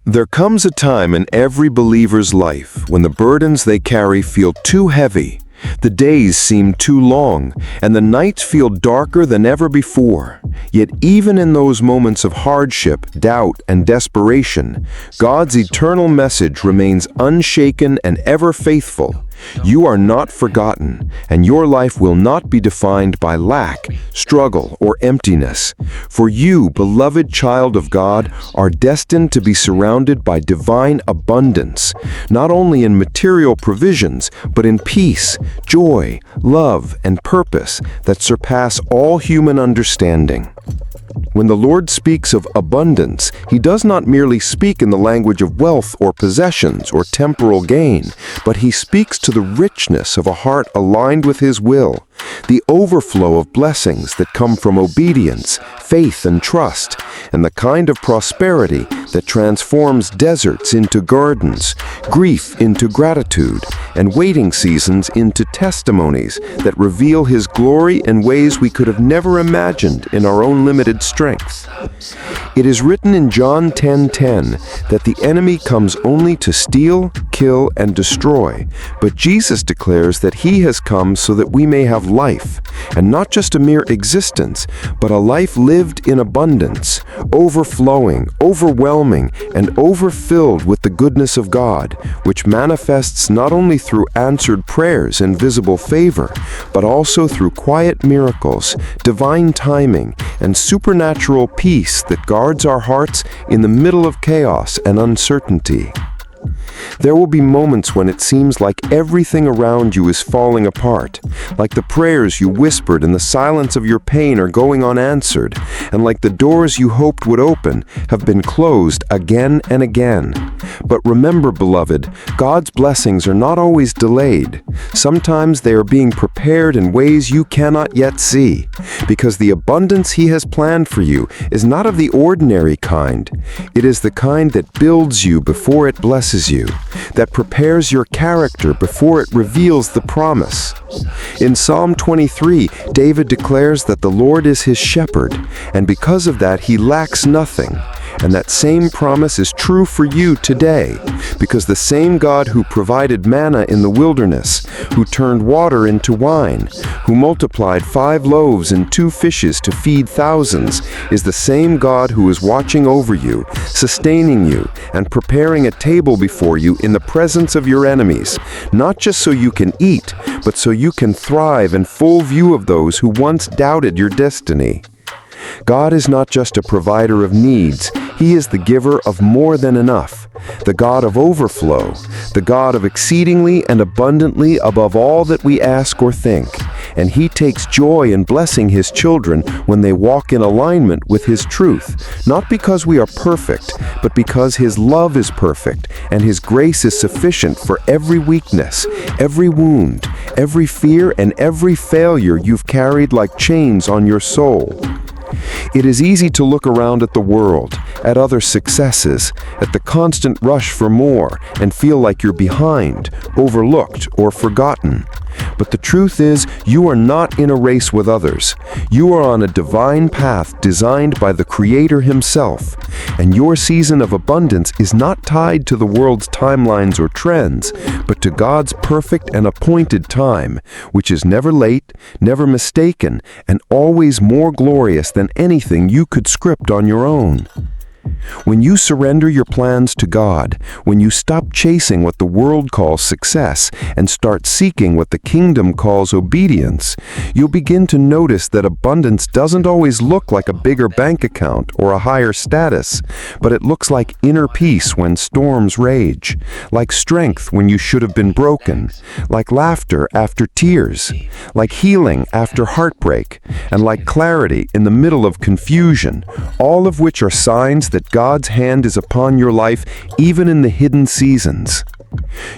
There comes a time in every believer's life when the burdens they carry feel too heavy, the days seem too long, and the nights feel darker than ever before. Yet even in those moments of hardship, doubt, and desperation, God's eternal message remains unshaken and ever faithful. You are not forgotten, and your life will not be defined by lack, struggle, or emptiness. For you, beloved child of God, are destined to be surrounded by divine abundance, not only in material provisions, but in peace, joy, love, and purpose that surpass all human understanding. When the Lord speaks of abundance, He does not merely speak in the language of wealth or possessions or temporal gain, but He speaks to the richness of a heart aligned with His will, the overflow of blessings that come from obedience, faith, and trust, and the kind of prosperity that transforms deserts into gardens, grief into gratitude, and waiting seasons into testimonies that reveal His glory in ways we could have never imagined in our own limited strength. It is written in John 10:10 that the enemy comes only to steal, kill, and destroy, but Jesus declares that He has come so that we may have life, and not just a mere existence, but a life lived in abundance, overflowing, overwhelming, and overfilled with the goodness of God, which manifests not only through answered prayers and visible favor, but also through quiet miracles, divine timing, and supernatural peace that guards our hearts in the middle of chaos and uncertainty. There will be moments when it seems like everything around you is falling apart, like the prayers you whispered in the silence of your pain are going unanswered, and like the doors you hoped would open have been closed again and again. But remember, beloved, God's blessings are not always delayed. Sometimes they are being prepared in ways you cannot yet see, because the abundance He has planned for you is not of the ordinary kind. It is the kind that builds you before it blesses you, that prepares your character before it reveals the promise. In Psalm 23, David declares that the Lord is his shepherd, and because of that he lacks nothing. And that same promise is true for you today, because the same God who provided manna in the wilderness, who turned water into wine, who multiplied 5 loaves and 2 fishes to feed thousands, is the same God who is watching over you, sustaining you, and preparing a table before you in the presence of your enemies, not just so you can eat, but so you can thrive in full view of those who once doubted your destiny. God is not just a provider of needs, He is the giver of more than enough, the God of overflow, the God of exceedingly and abundantly above all that we ask or think, and He takes joy in blessing His children when they walk in alignment with His truth, not because we are perfect, but because His love is perfect, and His grace is sufficient for every weakness, every wound, every fear, and every failure you've carried like chains on your soul. It is easy to look around at the world, at other successes, at the constant rush for more, and feel like you're behind, overlooked, or forgotten. But the truth is, you are not in a race with others. You are on a divine path designed by the Creator Himself, and your season of abundance is not tied to the world's timelines or trends, but to God's perfect and appointed time, which is never late, never mistaken, and always more glorious than anything you could script on your own. When you surrender your plans to God, when you stop chasing what the world calls success and start seeking what the kingdom calls obedience, you'll begin to notice that abundance doesn't always look like a bigger bank account or a higher status, but it looks like inner peace when storms rage, like strength when you should have been broken, like laughter after tears, like healing after heartbreak, and like clarity in the middle of confusion, all of which are signs that God's hand is upon your life even in the hidden seasons.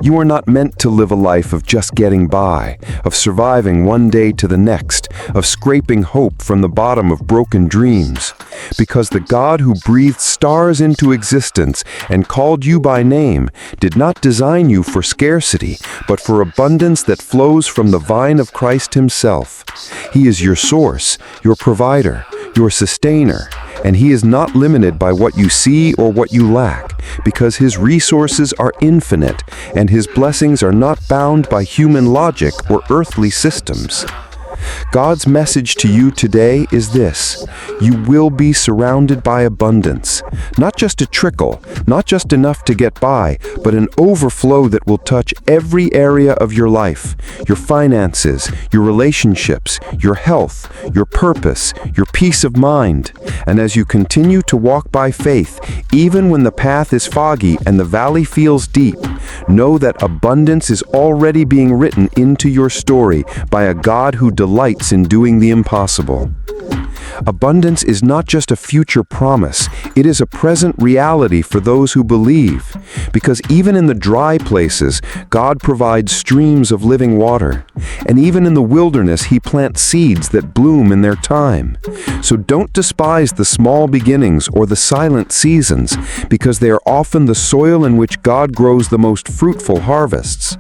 You are not meant to live a life of just getting by, of surviving one day to the next, of scraping hope from the bottom of broken dreams. Because the God who breathed stars into existence and called you by name did not design you for scarcity, but for abundance that flows from the vine of Christ Himself. He is your source, your provider, your sustainer, And He is not limited by what you see or what you lack, because His resources are infinite, and His blessings are not bound by human logic or earthly systems. God's message to you today is this: you will be surrounded by abundance. Not just a trickle, not just enough to get by, but an overflow that will touch every area of your life: your finances, your relationships, your health, your purpose, your peace of mind. And as you continue to walk by faith, even when the path is foggy and the valley feels deep, know that abundance is already being written into your story by a God who delights in doing the impossible. Abundance is not just a future promise, it is a present reality for those who believe. Because even in the dry places, God provides streams of living water. And even in the wilderness, He plants seeds that bloom in their time. So don't despise the small beginnings or the silent seasons, because they are often the soil in which God grows the most fruitful harvests.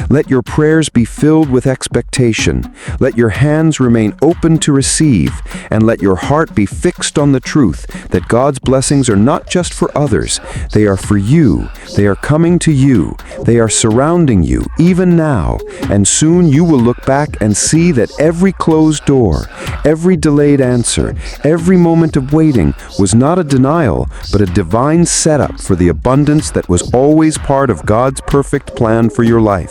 Let your prayers be filled with expectation. Let your hands remain open to receive, and let your heart be fixed on the truth that God's blessings are not just for others. They are for you. They are coming to you. They are surrounding you, even now. And soon you will look back and see that every closed door, every delayed answer, every moment of waiting was not a denial, but a divine setup for the abundance that was always part of God's perfect plan for your life.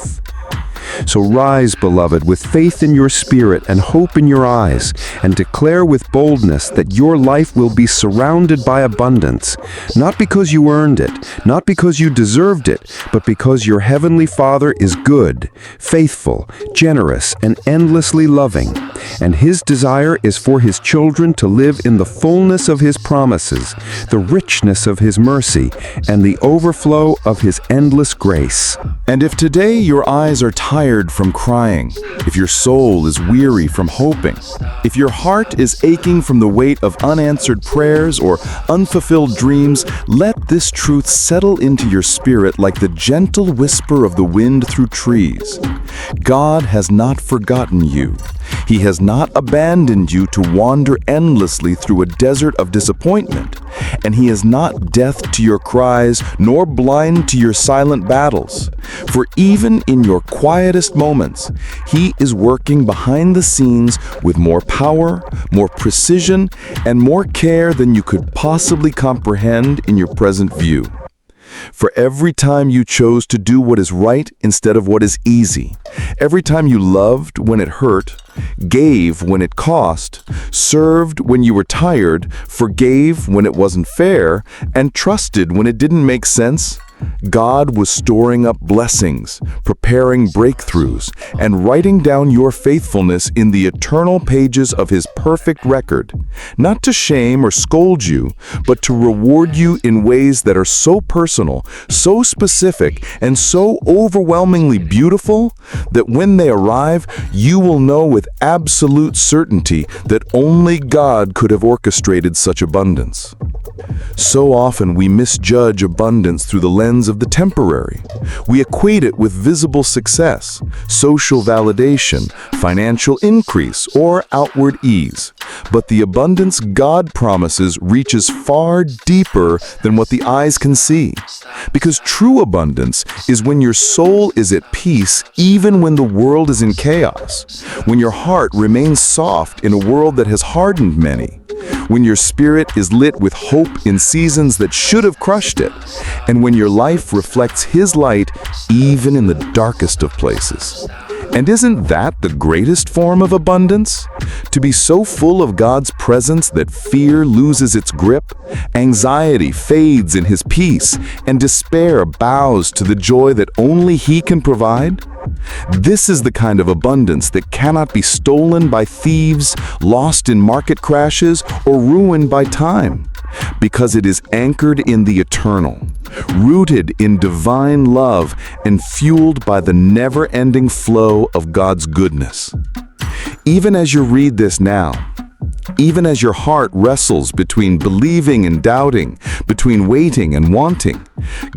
So rise, beloved, with faith in your spirit and hope in your eyes, and declare with boldness that your life will be surrounded by abundance, not because you earned it, not because you deserved it, but because your heavenly Father is good, faithful, generous, and endlessly loving. And His desire is for His children to live in the fullness of His promises, the richness of His mercy, and the overflow of His endless grace. And if today your eyes are tired from crying, if your soul is weary from hoping, if your heart is aching from the weight of unanswered prayers or unfulfilled dreams, let this truth settle into your spirit like the gentle whisper of the wind through trees. God has not forgotten you. He has not abandoned you to wander endlessly through a desert of disappointment, and He is not deaf to your cries nor blind to your silent battles. For even in your quietest moments, He is working behind the scenes with more power, more precision, and more care than you could possibly comprehend in your present view. For every time you chose to do what is right instead of what is easy, every time you loved when it hurt, gave when it cost, served when you were tired, forgave when it wasn't fair, and trusted when it didn't make sense, God was storing up blessings, preparing breakthroughs, and writing down your faithfulness in the eternal pages of His perfect record, not to shame or scold you, but to reward you in ways that are so personal, so specific, and so overwhelmingly beautiful that when they arrive, you will know with absolute certainty that only God could have orchestrated such abundance. So often we misjudge abundance through the lens of the temporary. We equate it with visible success, social validation, financial increase, or outward ease. But the abundance God promises reaches far deeper than what the eyes can see. Because true abundance is when your soul is at peace even when the world is in chaos, when your heart remains soft in a world that has hardened many, when your spirit is lit with hope in seasons that should have crushed it, and when your life reflects His light even in the darkest of places. And isn't that the greatest form of abundance? To be so full of God's presence that fear loses its grip, anxiety fades in His peace, and despair bows to the joy that only He can provide? This is the kind of abundance that cannot be stolen by thieves, lost in market crashes, or ruined by time, because it is anchored in the eternal, rooted in divine love, and fueled by the never-ending flow of God's goodness. Even as you read this now, even as your heart wrestles between believing and doubting, between waiting and wanting,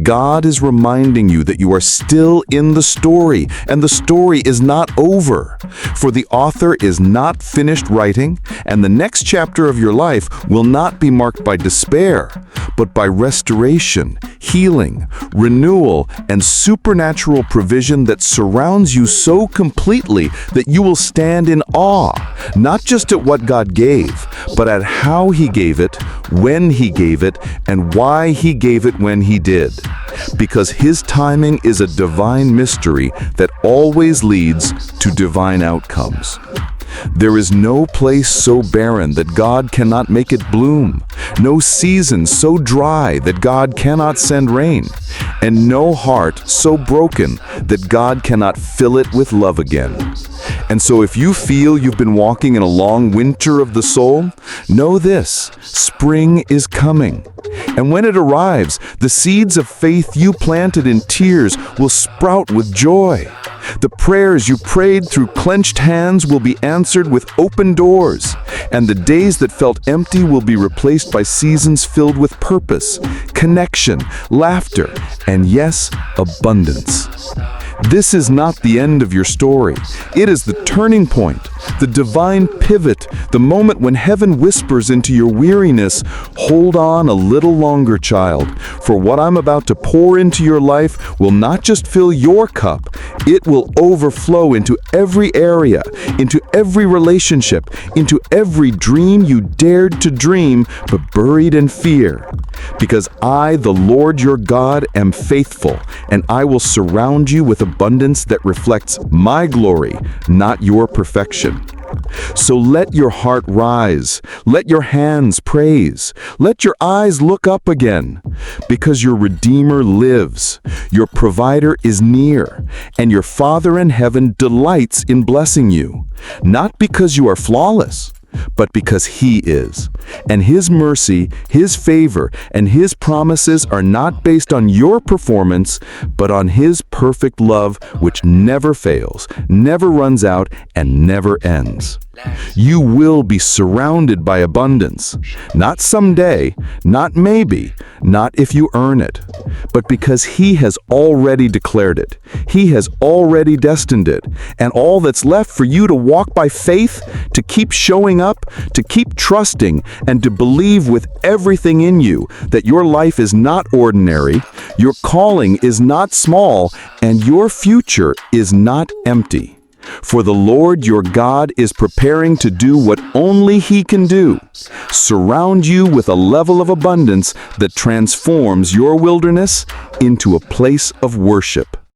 God is reminding you that you are still in the story, and the story is not over. For the author is not finished writing, and the next chapter of your life will not be marked by despair, but by restoration, healing, renewal, and supernatural provision that surrounds you so completely that you will stand in awe, not just at what God gave, but at how He gave it, when He gave it, and why He gave it when He did. Because His timing is a divine mystery that always leads to divine outcomes. There is no place so barren that God cannot make it bloom, no season so dry that God cannot send rain, and no heart so broken that God cannot fill it with love again. And so if you feel you've been walking in a long winter of the soul, know this: spring is coming. And when it arrives, the seeds of faith you planted in tears will sprout with joy. The prayers you prayed through clenched hands will be answered with open doors, and the days that felt empty will be replaced by seasons filled with purpose, connection, laughter, and yes, abundance. This is not the end of your story. It is the turning point, the divine pivot, the moment when heaven whispers into your weariness, "Hold on a little longer, child, for what I'm about to pour into your life will not just fill your cup, it will overflow into every area, into every relationship, into every dream you dared to dream but buried in fear. Because I, the Lord your God, am faithful, and I will surround you with abundance that reflects my glory, not your perfection." So let your heart rise, let your hands praise, let your eyes look up again, because your Redeemer lives, your provider is near, and your Father in heaven delights in blessing you, not because you are flawless, but because He is. And His mercy, His favor, and His promises are not based on your performance, but on His perfect love, which never fails, never runs out, and never ends. You will be surrounded by abundance, not someday, not maybe, not if you earn it, but because He has already declared it. He has already destined it, and all that's left for you to walk by faith, to keep showing up, to keep trusting, and to believe with everything in you that your life is not ordinary, your calling is not small, and your future is not empty. For the Lord your God is preparing to do what only He can do: surround you with a level of abundance that transforms your wilderness into a place of worship.